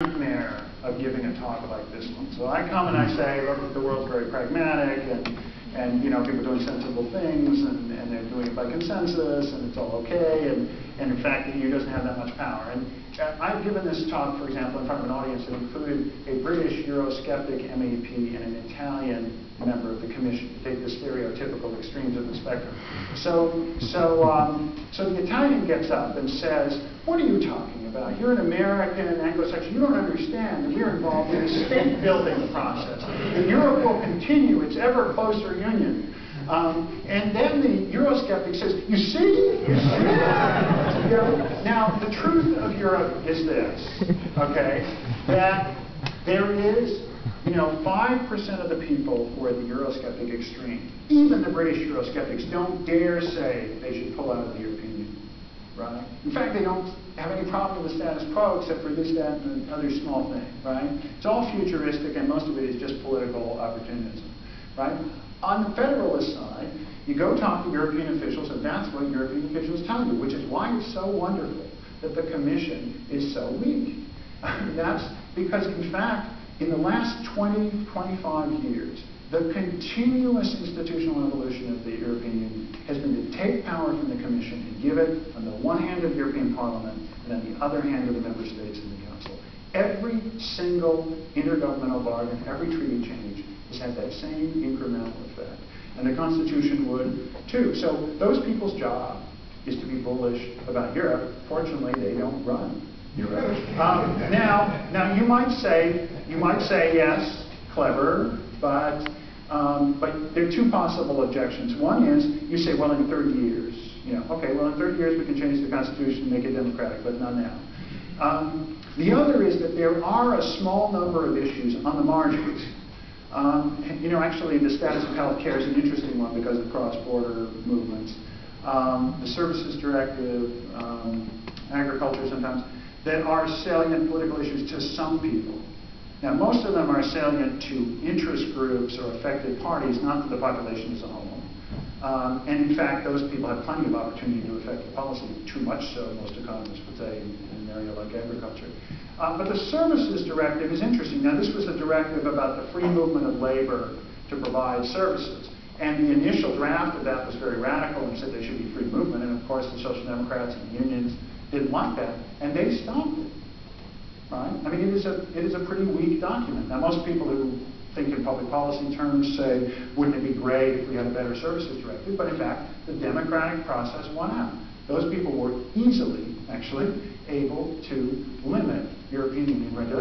nightmare of giving a talk like this one. So I come and I say, look, the world's very pragmatic, and you know, people are doing sensible things, and they're doing it by consensus, and it's all okay, and in fact, the EU doesn't have that much power. And I've given this talk, for example, in front of an audience that included a British Eurosceptic MEP and an Italian member of the Commission, to take the stereotypical extremes of the spectrum. So the Italian gets up and says, what are you talking about? You're an American Anglo-Saxon. You don't understand that we're involved in a state-building process. And Europe will continue its ever closer union. And then the Eurosceptic says, you see? You see? You know? Now, the truth of Europe is this, okay, that there is, 5% of the people who are the Eurosceptic extreme, even the British Eurosceptics, don't dare say they should pull out of the European Union, right? In fact, they don't have any problem with the status quo except for this, that, and other small thing, right? It's all futuristic, and most of it is just political opportunism, right? On the federalist side, you go talk to European officials, and that's what European officials tell you, which is why it's so wonderful that the Commission is so weak. That's because, in fact, in the last 20, 25 years, the continuous institutional evolution of the European Union has been to take power from the Commission and give it on the one hand of the European Parliament and on the other hand of the member states in the Council. Every single intergovernmental bargain, every treaty change has had that same incremental effect. And the Constitution would too. So those people's job is to be bullish about Europe. Fortunately, they don't run Europe. Now you might say yes, clever, but there are two possible objections. One is you say, well, in 30 years, okay, well, in 30 years we can change the Constitution and make it democratic, but not now. The other is that there are a small number of issues on the margins. Actually, the status of health care is an interesting one because of cross-border movements. The Services Directive, agriculture sometimes, that are salient political issues to some people. Now, most of them are salient to interest groups or affected parties, not to the population as a whole. And in fact, those people have plenty of opportunity to affect the policy, too much so, most economists would say, in an area like agriculture. But the Services Directive is interesting. Now, this was a directive about the free movement of labor to provide services. And the initial draft of that was very radical and said there should be free movement. And of course, the Social Democrats and unions didn't want that, and they stopped it. Right? I mean, it is a pretty weak document. Now, most people who think in public policy terms say, wouldn't it be great if we had a better services directive? But in fact, the democratic process won out. Those people were easily, actually, able to limit European Union regulation.